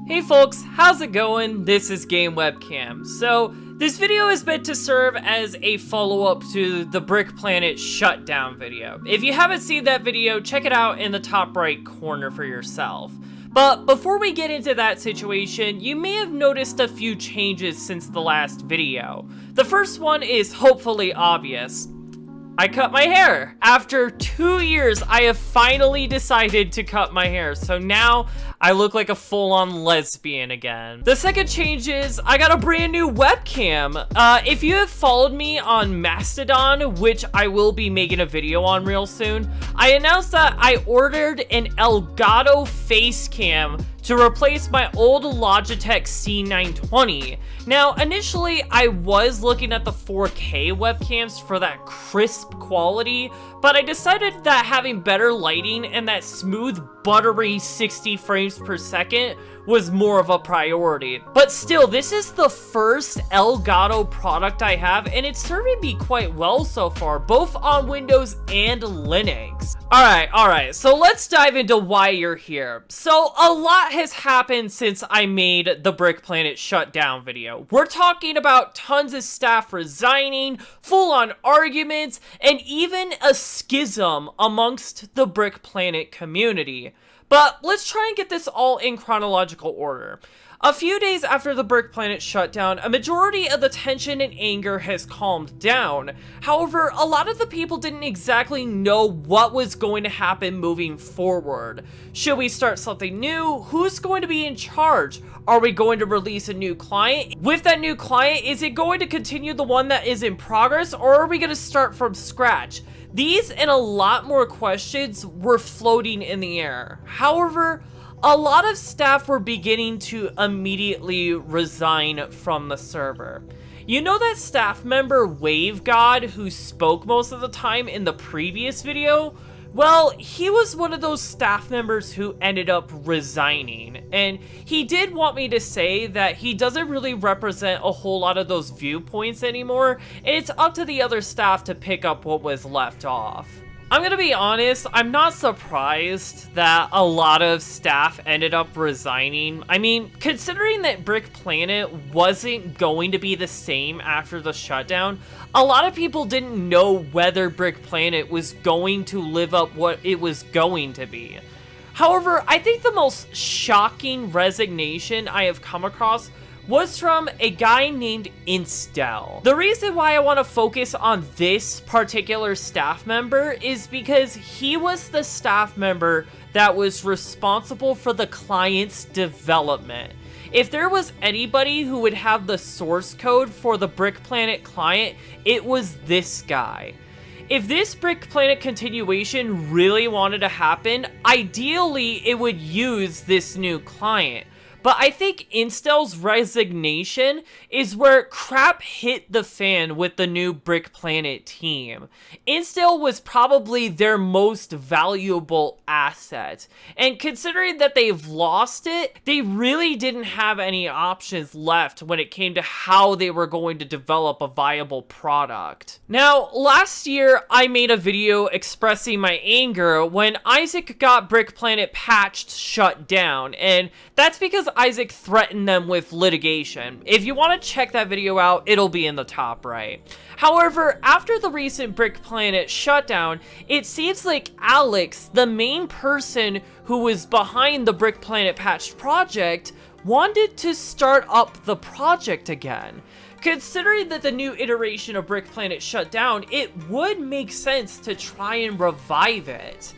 Hey folks, how's it going? This is Game Webcam. So, this video is meant to serve as a follow-up to the Brick Planet shutdown video. If you haven't seen that video, check it out in the top right corner for yourself. But before we get into that situation, you may have noticed a few changes since the last video. The first one is hopefully obvious. I cut my hair. After 2 years, I have finally decided to cut my hair. So now I look like a full-on lesbian again. The second change is I got a brand new webcam. If you have followed me on Mastodon, which I will be making a video on real soon, I announced that I ordered an Elgato face cam to replace my old Logitech C920. Now, initially, I was looking at the 4K webcams for that crisp quality, but I decided that having better lighting and that smooth, buttery 60 frames per second was more of a priority. But still, this is the first Elgato product I have, and it's serving me quite well so far, both on Windows and Linux. Alright, so let's dive into why you're here. So, a lot has happened since I made the Brick Planet shutdown video. We're talking about tons of staff resigning, full-on arguments, and even a schism amongst the Brick Planet community. But let's try and get this all in chronological order. A few days after the Brick Planet shutdown, a majority of the tension and anger has calmed down. However, a lot of the people didn't exactly know what was going to happen moving forward. Should we start something new? Who's going to be in charge? Are we going to release a new client? With that new client, is it going to continue the one that is in progress, or are we going to start from scratch? These and a lot more questions were floating in the air. However, a lot of staff were beginning to immediately resign from the server. You know that staff member Wave God who spoke most of the time in the previous video? Well, he was one of those staff members who ended up resigning, and he did want me to say that he doesn't really represent a whole lot of those viewpoints anymore, and it's up to the other staff to pick up what was left off. I'm gonna be honest, I'm not surprised that a lot of staff ended up resigning. I mean, considering that Brick Planet wasn't going to be the same after the shutdown, a lot of people didn't know whether Brick Planet was going to live up what it was going to be. However, I think the most shocking resignation I have come across was from a guy named Instel. The reason why I want to focus on this particular staff member is because he was the staff member that was responsible for the client's development. If there was anybody who would have the source code for the Brick Planet client, it was this guy. If this Brick Planet continuation really wanted to happen, ideally it would use this new client. But I think Instel's resignation is where crap hit the fan with the new Brick Planet team. Instel was probably their most valuable asset, and considering that they've lost it, they really didn't have any options left when it came to how they were going to develop a viable product. Now, last year I made a video expressing my anger when Isaac got Brick Planet patched shut down, and that's because Isaac threatened them with litigation. If you want to check that video out, it'll be in the top right. However, after the recent Brick Planet shutdown, it seems like Alex, the main person who was behind the Brick Planet patched project, wanted to start up the project again. Considering that the new iteration of Brick Planet shut down, it would make sense to try and revive it.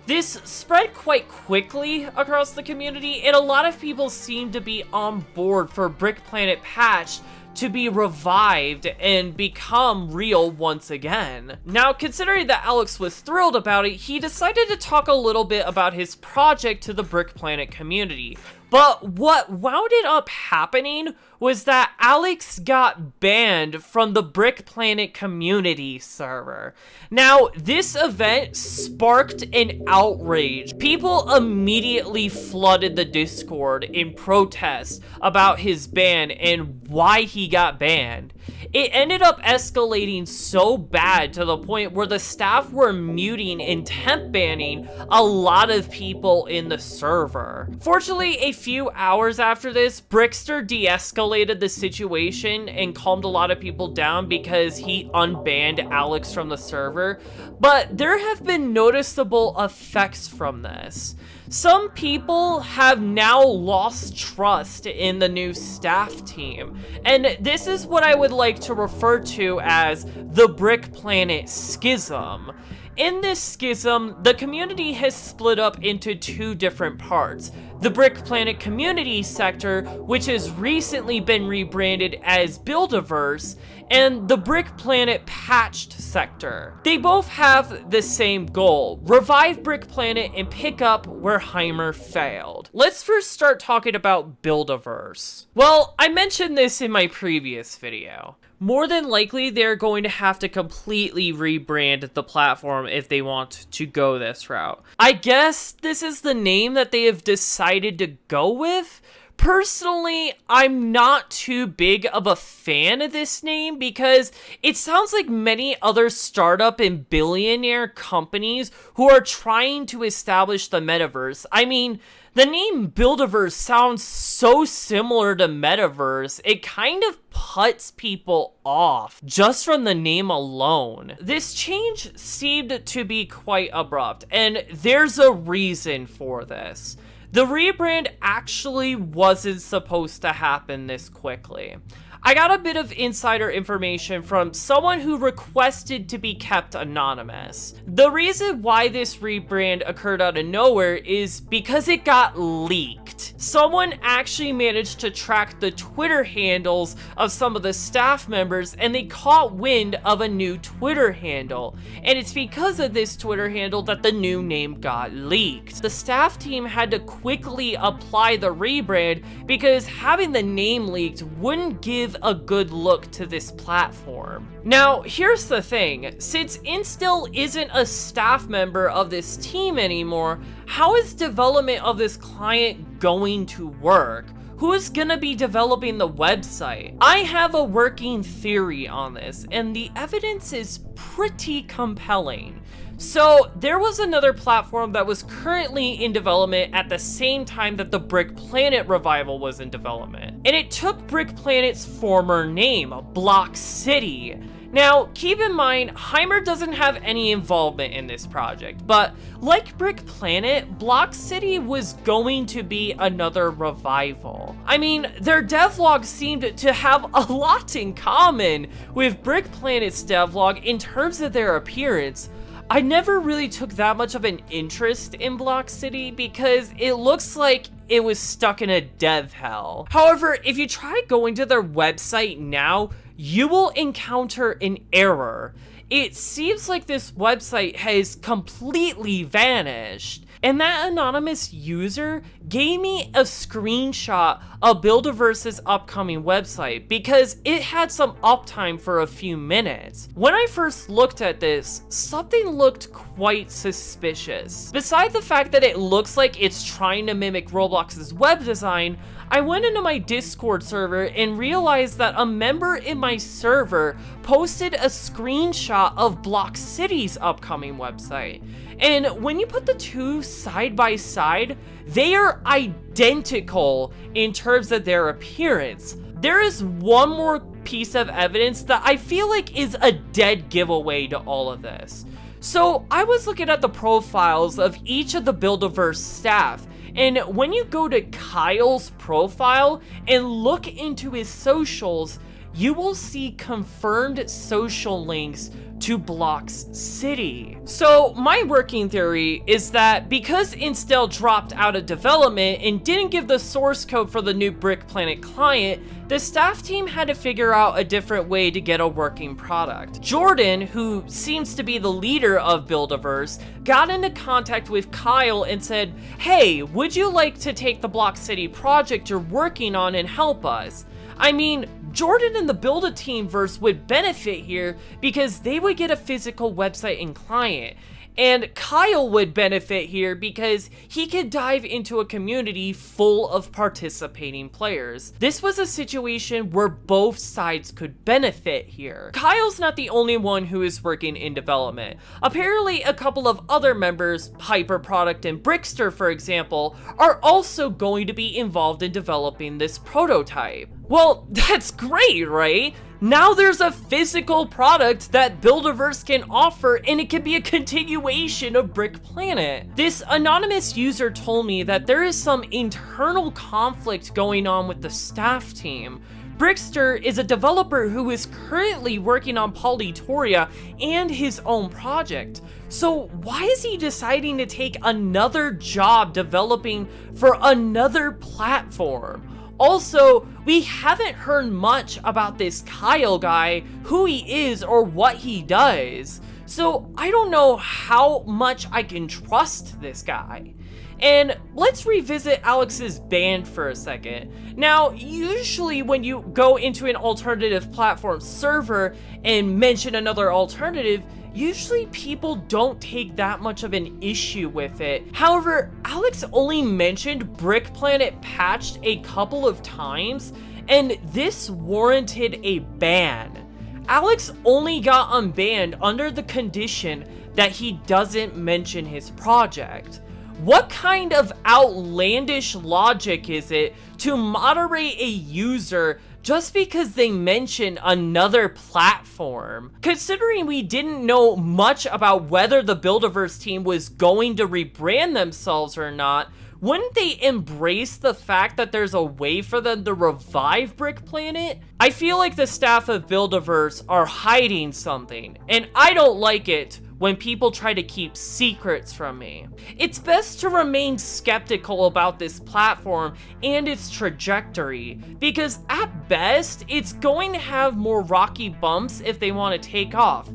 This spread quite quickly across the community, and a lot of people seem to be on board for Brick Planet patch to be revived and become real once again. Now, considering that Alex was thrilled about it, he decided to talk a little bit about his project to the Brick Planet community. But what wound up happening was that Alex got banned from the Brick Planet community server. Now, this event sparked an outrage. People immediately flooded the Discord in protest about his ban and why he got banned. It ended up escalating so bad to the point where the staff were muting and temp banning a lot of people in the server. Fortunately, a few hours after this, Brickster de-escalated the situation and calmed a lot of people down because he unbanned Alex from the server, but there have been noticeable effects from this. Some people have now lost trust in the new staff team, and this is what I would like to refer to as the Brick Planet Schism. In this schism, the community has split up into two different parts. The Brick Planet community sector, which has recently been rebranded as Buildaverse, and the Brick Planet patched sector. They both have the same goal: revive Brick Planet and pick up where Hymer failed. Let's first start talking about Buildaverse. Well, I mentioned this in my previous video. More than likely, they're going to have to completely rebrand the platform if they want to go this route. I guess this is the name that they have decided to go with. Personally, I'm not too big of a fan of this name because it sounds like many other startup and billionaire companies who are trying to establish the metaverse. I mean, the name Buildaverse sounds so similar to Metaverse, it kind of puts people off just from the name alone. This change seemed to be quite abrupt, and there's a reason for this. The rebrand actually wasn't supposed to happen this quickly. I got a bit of insider information from someone who requested to be kept anonymous. The reason why this rebrand occurred out of nowhere is because it got leaked. Someone actually managed to track the Twitter handles of some of the staff members, and they caught wind of a new Twitter handle. And it's because of this Twitter handle that the new name got leaked. The staff team had to quickly apply the rebrand because having the name leaked wouldn't give a good look to this platform. Now, here's the thing. Since Instill isn't a staff member of this team anymore, how is development of this client going to work? Who is gonna be developing the website? I have a working theory on this, and the evidence is pretty compelling. So, there was another platform that was currently in development at the same time that the Brick Planet revival was in development. And it took Brick Planet's former name, Block City. Now, keep in mind, Hymer doesn't have any involvement in this project, but like Brick Planet, Block City was going to be another revival. I mean, their devlog seemed to have a lot in common with Brick Planet's devlog in terms of their appearance. I never really took that much of an interest in Block City because it looks like it was stuck in a dev hell. However, if you try going to their website now, you will encounter an error. It seems like this website has completely vanished. And that anonymous user gave me a screenshot of Buildaverse's upcoming website because it had some uptime for a few minutes. When I first looked at this, something looked quite suspicious. Besides the fact that it looks like it's trying to mimic Roblox's web design, I went into my Discord server and realized that a member in my server posted a screenshot of Block City's upcoming website. And when you put the two side by side, they are identical in terms of their appearance. There is one more piece of evidence that I feel like is a dead giveaway to all of this. So I was looking at the profiles of each of the Buildaverse staff, and when you go to Kyle's profile and look into his socials, you will see confirmed social links to Block City. So my working theory is that because Instill dropped out of development and didn't give the source code for the new Brick Planet client, the staff team had to figure out a different way to get a working product. Jordan, who seems to be the leader of Buildaverse, got into contact with Kyle and said, "Hey, would you like to take the Block City project you're working on and help us?" I mean, Jordan and the Build-A-Team verse would benefit here because they would get a physical website and client. And Kyle would benefit here because he could dive into a community full of participating players. This was a situation where both sides could benefit here. Kyle's not the only one who is working in development. Apparently, a couple of other members, Hyper Product and Brickster for example, are also going to be involved in developing this prototype. Well, that's great, right? Now there's a physical product that Buildaverse can offer, and it can be a continuation of Brick Planet. This anonymous user told me that there is some internal conflict going on with the staff team. Brickster is a developer who is currently working on Polytoria and his own project. So why is he deciding to take another job developing for another platform? Also, we haven't heard much about this Kyle guy, who he is or what he does. So I don't know how much I can trust this guy. And let's revisit Alex's band for a second. Now, usually when you go into an alternative platform server and mention another alternative, usually people don't take that much of an issue with it. However, Alex only mentioned Brick Planet patched a couple of times, and this warranted a ban. Alex only got unbanned under the condition that he doesn't mention his project. What kind of outlandish logic is it to moderate a user just because they mention another platform? Considering we didn't know much about whether the Buildaverse team was going to rebrand themselves or not, wouldn't they embrace the fact that there's a way for them to revive Brick Planet? I feel like the staff of Buildaverse are hiding something, and I don't like it when people try to keep secrets from me. It's best to remain skeptical about this platform and its trajectory, because at best, it's going to have more rocky bumps if they want to take off.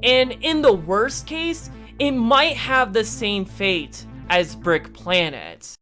And in the worst case, it might have the same fate as Brick Planet.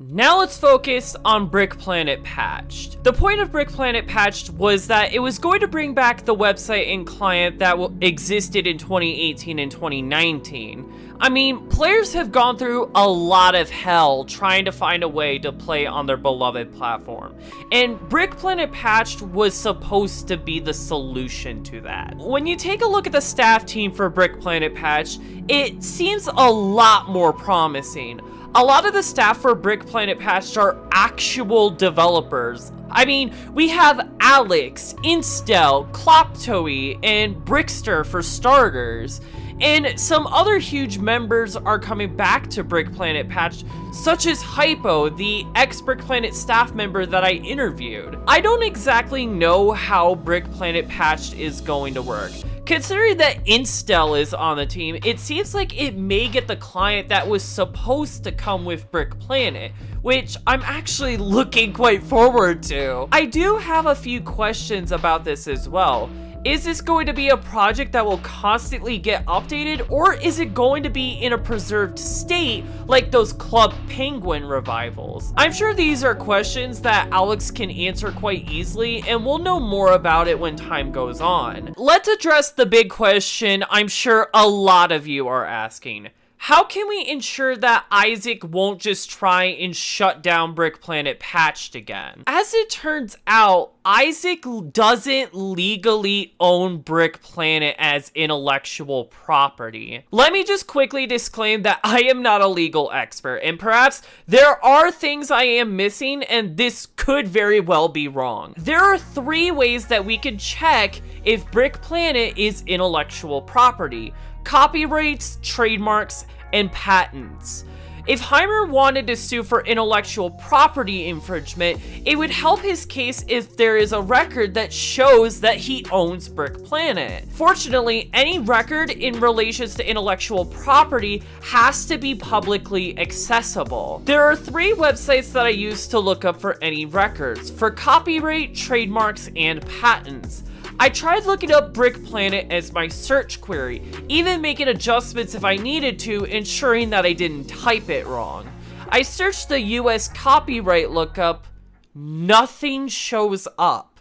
Now let's focus on Brick Planet Patched. The point of Brick Planet Patched was that it was going to bring back the website and client that existed in 2018 and 2019. I mean, players have gone through a lot of hell trying to find a way to play on their beloved platform, and Brick Planet Patched was supposed to be the solution to that. When you take a look at the staff team for Brick Planet Patched, it seems a lot more promising. A lot of the staff for Brick Planet Patched are actual developers. I mean, we have Alex, Instel, Kloptoe, and Brickster for starters. And some other huge members are coming back to Brick Planet Patched, such as Hypo, the ex-Brick Planet staff member that I interviewed. I don't exactly know how Brick Planet Patched is going to work. Considering that Instel is on the team, it seems like it may get the client that was supposed to come with Brick Planet, which I'm actually looking quite forward to. I do have a few questions about this as well. Is this going to be a project that will constantly get updated, or is it going to be in a preserved state like those Club Penguin revivals? I'm sure these are questions that Alex can answer quite easily, and we'll know more about it when time goes on. Let's address the big question I'm sure a lot of you are asking. How can we ensure that Isaac won't just try and shut down Brick Planet Patched again? As it turns out, Isaac doesn't legally own Brick Planet as intellectual property. Let me just quickly disclaim that I am not a legal expert, and perhaps there are things I am missing, and this could very well be wrong. There are 3 ways that we can check if Brick Planet is intellectual property: copyrights, trademarks, and patents. If Hymer wanted to sue for intellectual property infringement, it would help his case if there is a record that shows that he owns Brick Planet. Fortunately, any record in relation to intellectual property has to be publicly accessible. There are 3 websites that I use to look up for any records: for copyright, trademarks, and patents. I tried looking up Brick Planet as my search query, even making adjustments if I needed to, ensuring that I didn't type it wrong. I searched the US copyright lookup, nothing shows up.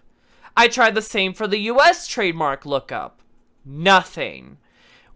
I tried the same for the US trademark lookup, nothing.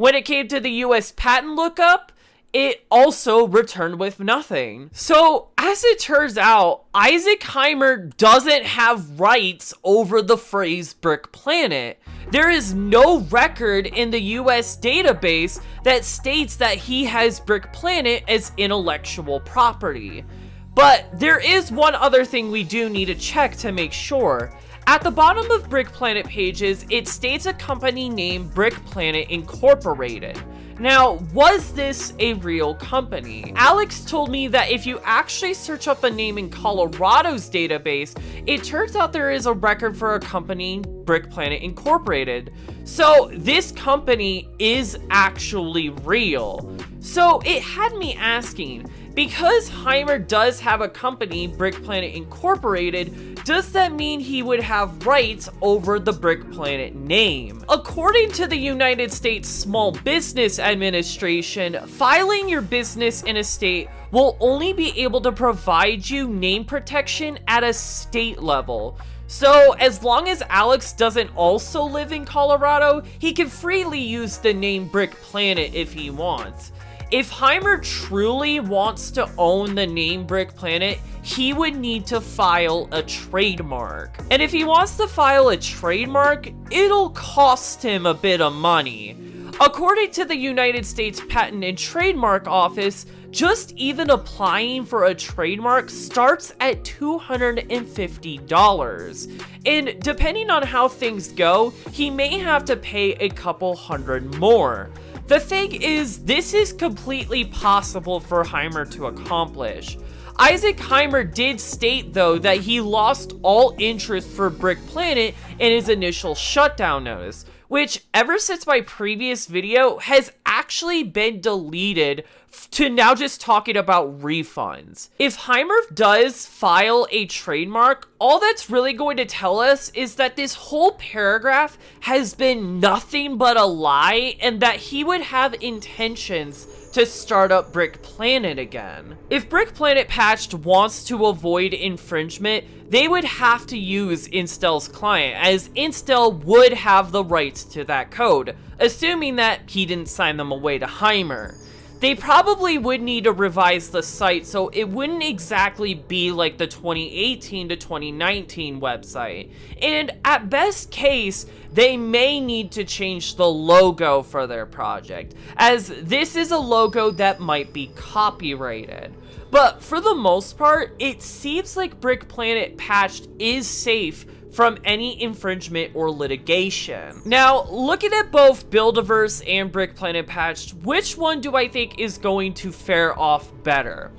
When it came to the US patent lookup, it also returned with nothing. So, as it turns out, Isaac Hymer doesn't have rights over the phrase Brick Planet. There is no record in the US database that states that he has Brick Planet as intellectual property. But there is one other thing we do need to check to make sure. At the bottom of Brick Planet pages, it states a company named Brick Planet Incorporated. Now, was this a real company? Alex told me that if you actually search up a name in Colorado's database, it turns out there is a record for a company, Brick Planet Incorporated. So this company is actually real. So it had me asking, because Hymer does have a company, Brick Planet Incorporated, does that mean he would have rights over the Brick Planet name? According to the United States Small Business Administration, filing your business in a state will only be able to provide you name protection at a state level. So as long as Alex doesn't also live in Colorado, he can freely use the name Brick Planet if he wants. If Hymer truly wants to own the name Brick Planet, he would need to file a trademark. And if he wants to file a trademark, it'll cost him a bit of money. According to the United States Patent and Trademark Office, just even applying for a trademark starts at $250. And depending on how things go, he may have to pay a couple hundred more. The thing is, this is completely possible for Hymer to accomplish. Isaac Hymer did state, though, that he lost all interest for Brick Planet in his initial shutdown notice, which, ever since my previous video, has actually been deleted to now just talking about refunds. If Hymer does file a trademark, all that's really going to tell us is that this whole paragraph has been nothing but a lie, and that he would have intentions to start up Brick Planet again. If Brick Planet Patched wants to avoid infringement, they would have to use Instel's client, as Instel would have the rights to that code, assuming that he didn't sign them away to Hymer. They probably would need to revise the site so it wouldn't exactly be like the 2018 to 2019 website. And at best case, they may need to change the logo for their project, as this is a logo that might be copyrighted. But for the most part, it seems like Brick Planet Patched is safe from any infringement or litigation. Now, looking at both Buildaverse and Brick Planet Patched, which one do I think is going to fare off better?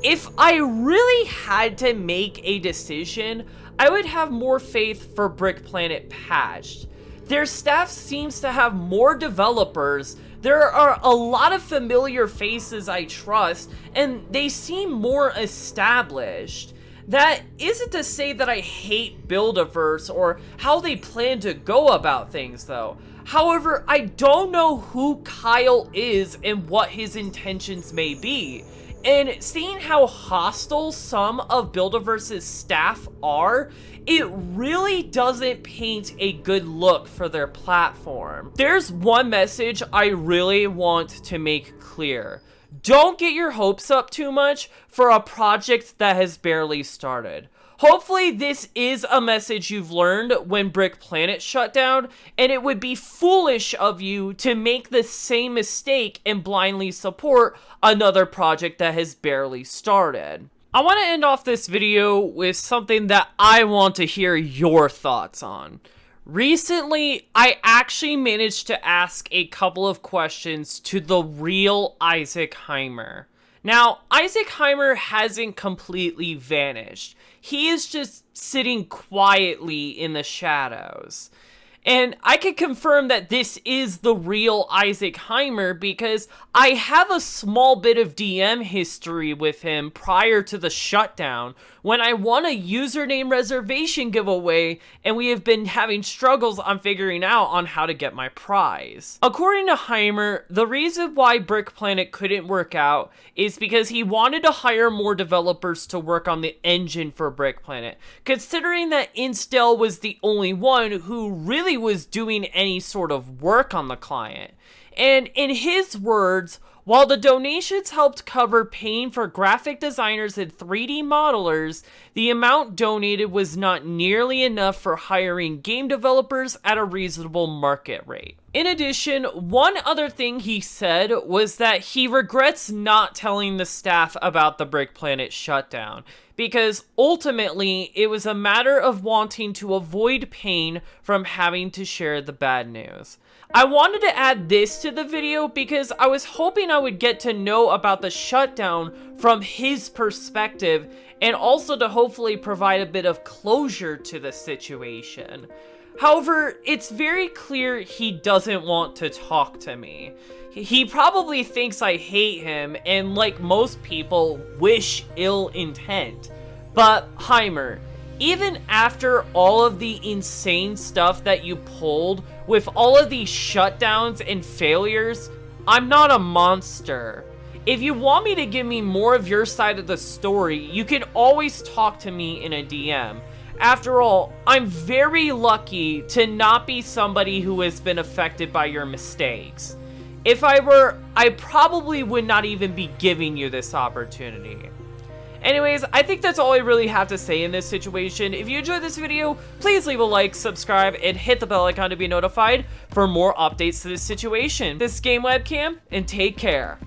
If I really had to make a decision, I would have more faith for Brick Planet Patched. Their staff seems to have more developers, there are a lot of familiar faces I trust, and they seem more established. That isn't to say that I hate Buildaverse or how they plan to go about things, though. However, I don't know who Kyle is and what his intentions may be. And seeing how hostile some of Buildaverse's staff are, it really doesn't paint a good look for their platform. There's one message I really want to make clear. Don't get your hopes up too much for a project that has barely started. Hopefully this is a message you've learned when Brick Planet shut down, and it would be foolish of you to make the same mistake and blindly support another project that has barely started. I want to end off this video with something that I want to hear your thoughts on. Recently, I actually managed to ask a couple of questions to the real Isaac Hymer. Now, Isaac Hymer hasn't completely vanished. He is just sitting quietly in the shadows. And I can confirm that this is the real Isaac Hymer because I have a small bit of DM history with him prior to the shutdown when I won a username reservation giveaway and we have been having struggles on figuring out on how to get my prize. According to Hymer, the reason why Brick Planet couldn't work out is because he wanted to hire more developers to work on the engine for Brick Planet, considering that Instel was the only one who really was doing any sort of work on the client. And in his words, while the donations helped cover paying for graphic designers and 3D modelers, the amount donated was not nearly enough for hiring game developers at a reasonable market rate. In addition, one other thing he said was that he regrets not telling the staff about the Brick Planet shutdown, because ultimately it was a matter of wanting to avoid pain from having to share the bad news. I wanted to add this to the video because I was hoping I would get to know about the shutdown from his perspective, and also to hopefully provide a bit of closure to the situation. However, it's very clear he doesn't want to talk to me. He probably thinks I hate him and, like most people, wish ill intent. But Hymer, even after all of the insane stuff that you pulled with all of these shutdowns and failures, I'm not a monster. If you want me to give me more of your side of the story, you can always talk to me in a DM. After all, I'm very lucky to not be somebody who has been affected by your mistakes. If I were, I probably would not even be giving you this opportunity. Anyways, I think that's all I really have to say in this situation. If you enjoyed this video, please leave a like, subscribe, and hit the bell icon to be notified for more updates to this situation. This is Game Webcam, and take care.